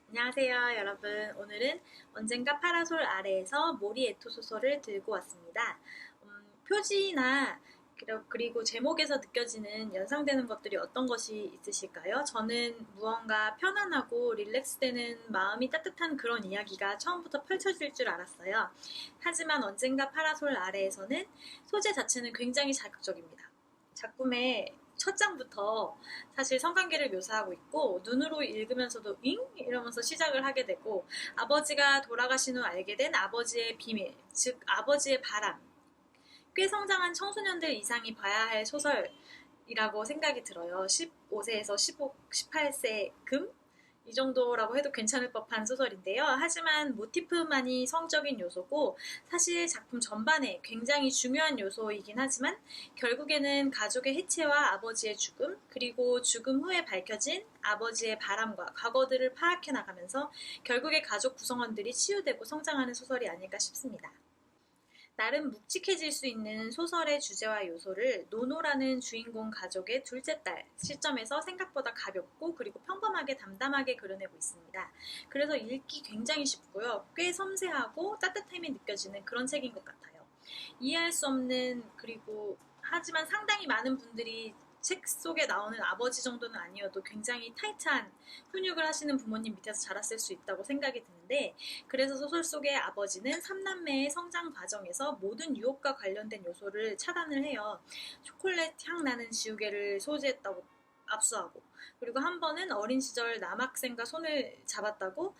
안녕하세요 여러분. 오늘은 언젠가 파라솔 아래에서 모리에토 소설을 들고 왔습니다. 표지나 그리고 제목에서 느껴지는 연상되는 것들이 어떤 것이 있으실까요? 저는 무언가 편안하고 릴렉스되는 마음이 따뜻한 그런 이야기가 처음부터 펼쳐질 줄 알았어요. 하지만 언젠가 파라솔 아래에서는 소재 자체는 굉장히 자극적입니다. 작품의 첫 장부터 사실 성관계를 묘사하고 있고 눈으로 읽으면서도 잉? 이러면서 시작을 하게 되고 아버지가 돌아가신 후 알게 된 아버지의 비밀, 즉 아버지의 바람, 꽤 성장한 청소년들 이상이 봐야 할 소설이라고 생각이 들어요. 15세에서 18세 금? 이 정도라고 해도 괜찮을 법한 소설인데요. 하지만 모티프만이 성적인 요소고 사실 작품 전반에 굉장히 중요한 요소이긴 하지만 결국에는 가족의 해체와 아버지의 죽음, 그리고 죽음 후에 밝혀진 아버지의 바람과 과거들을 파악해 나가면서 결국에 가족 구성원들이 치유되고 성장하는 소설이 아닐까 싶습니다. 나름 묵직해질 수 있는 소설의 주제와 요소를 노노라는 주인공 가족의 둘째 딸 시점에서 생각보다 가볍고 그리고 평범하게 담담하게 그려내고 있습니다. 그래서 읽기 굉장히 쉽고요. 꽤 섬세하고 따뜻함이 느껴지는 그런 책인 것 같아요. 이해할 수 없는 그리고 하지만 상당히 많은 분들이 책 속에 나오는 아버지 정도는 아니어도 굉장히 타이트한 훈육을 하시는 부모님 밑에서 자랐을 수 있다고 생각이 드는데 그래서 소설 속의 아버지는 3남매의 성장 과정에서 모든 유혹과 관련된 요소를 차단을 해요. 초콜릿 향 나는 지우개를 소지했다고 압수하고 그리고 한 번은 어린 시절 남학생과 손을 잡았다고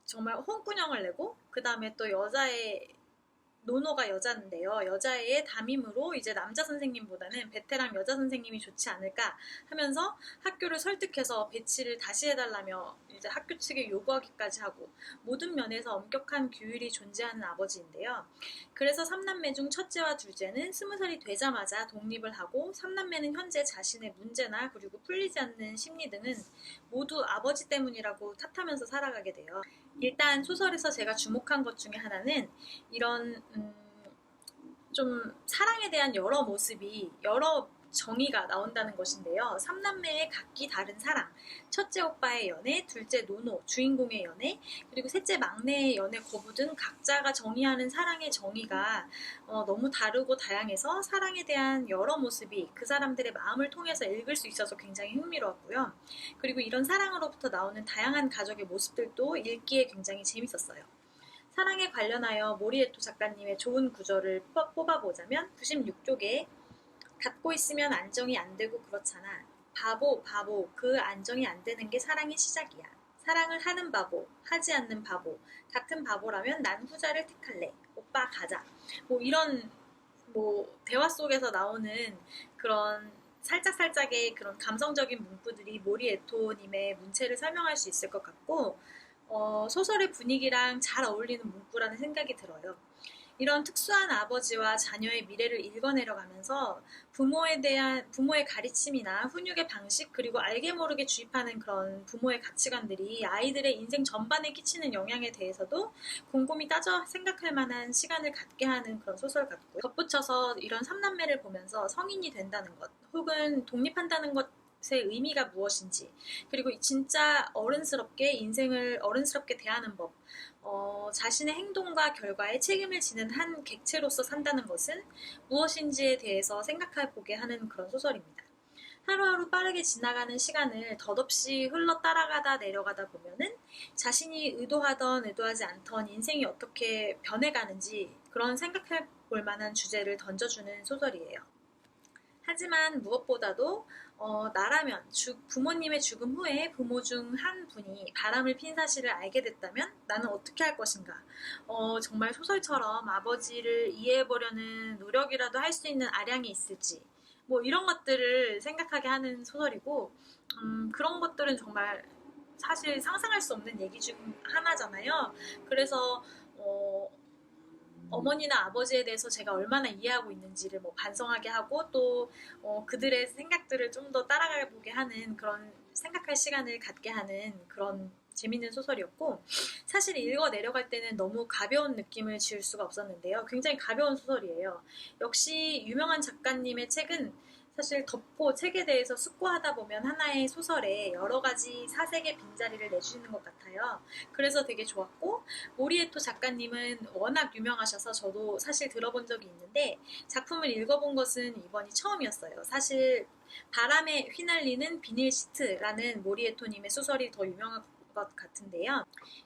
정말 홍군형을 내고 그 다음에 또 여자의 노노가 여자인데요. 여자애의 담임으로 이제 남자 선생님보다는 베테랑 여자 선생님이 좋지 않을까 하면서 학교를 설득해서 배치를 다시 해달라며 이제 학교 측에 요구하기까지 하고 모든 면에서 엄격한 규율이 존재하는 아버지인데요. 그래서 3남매 중 첫째와 둘째는 20살이 되자마자 독립을 하고 3남매는 현재 자신의 문제나 그리고 풀리지 않는 심리 등은 모두 아버지 때문이라고 탓하면서 살아가게 돼요. 일단 소설에서 제가 주목한 것 중에 하나는 이런 좀 사랑에 대한 여러 모습이 여러 정의가 나온다는 것인데요. 3남매의 각기 다른 사랑, 첫째 오빠의 연애, 둘째 노노, 주인공의 연애, 그리고 셋째 막내의 연애 거부 등 각자가 정의하는 사랑의 정의가 너무 다르고 다양해서 사랑에 대한 여러 모습이 그 사람들의 마음을 통해서 읽을 수 있어서 굉장히 흥미로웠고요. 그리고 이런 사랑으로부터 나오는 다양한 가족의 모습들도 읽기에 굉장히 재밌었어요. 사랑에 관련하여 모리에토 작가님의 좋은 구절을 뽑아보자면 96쪽에 갖고 있으면 안정이 안 되고 그렇잖아. 바보, 바보, 그 안정이 안 되는 게 사랑의 시작이야. 사랑을 하는 바보, 하지 않는 바보. 같은 바보라면 난 후자를 택할래. 오빠 가자. 뭐 이런 대화 속에서 나오는 그런 살짝살짝의 그런 감성적인 문구들이 모리에토님의 문체를 설명할 수 있을 것 같고 소설의 분위기랑 잘 어울리는 문구라는 생각이 들어요. 이런 특수한 아버지와 자녀의 미래를 읽어내려가면서 부모의 가르침이나 훈육의 방식 그리고 알게 모르게 주입하는 그런 부모의 가치관들이 아이들의 인생 전반에 끼치는 영향에 대해서도 곰곰이 따져 생각할 만한 시간을 갖게 하는 그런 소설 같고요. 덧붙여서 이런 3남매를 보면서 성인이 된다는 것 혹은 독립한다는 것 의 의미가 무엇인지 그리고 진짜 어른스럽게 인생을 어른스럽게 대하는 법 자신의 행동과 결과에 책임을 지는 한 객체로서 산다는 것은 무엇인지에 대해서 생각해보게 하는 그런 소설입니다. 하루하루 빠르게 지나가는 시간을 덧없이 흘러 따라가다 내려가다 보면은 자신이 의도하던 의도하지 않던 인생이 어떻게 변해가는지 그런 생각해 볼 만한 주제를 던져주는 소설이에요. 하지만 무엇보다도 나라면 부모님의 죽음 후에 부모 중 한 분이 바람을 핀 사실을 알게 됐다면 나는 어떻게 할 것인가. 정말 소설처럼 아버지를 이해해보려는 노력이라도 할 수 있는 아량이 있을지 뭐 이런 것들을 생각하게 하는 소설이고 그런 것들은 정말 사실 상상할 수 없는 얘기 중 하나잖아요. 그래서 어머니나 아버지에 대해서 제가 얼마나 이해하고 있는지를 반성하게 하고 또 그들의 생각들을 좀 더 따라가 보게 하는 그런 생각할 시간을 갖게 하는 그런 재밌는 소설이었고, 사실 읽어 내려갈 때는 너무 가벼운 느낌을 지울 수가 없었는데요. 굉장히 가벼운 소설이에요. 역시 유명한 작가님의 책은 사실 덮고 책에 대해서 숙고하다 보면 하나의 소설에 여러 가지 사색의 빈자리를 내주시는 것 같아요. 그래서 되게 좋았고, 모리에토 작가님은 워낙 유명하셔서 저도 사실 들어본 적이 있는데 작품을 읽어본 것은 이번이 처음이었어요. 사실 바람에 휘날리는 비닐 시트라는 모리에토님의 소설이 더 유명한 것 같은데요.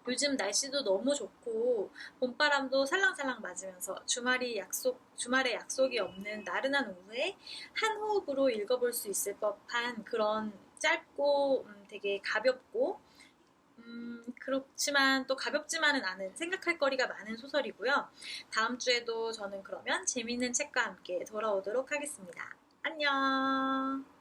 요즘 날씨도 너무 좋고 봄바람도 살랑살랑 맞으면서 주말에 약속이 없는 나른한 오후에 한 호흡으로 읽어볼 수 있을 법한 그런 짧고 되게 가볍고 그렇지만 또 가볍지만은 않은 생각할 거리가 많은 소설이고요. 다음 주에도 저는 그러면 재미있는 책과 함께 돌아오도록 하겠습니다. 안녕!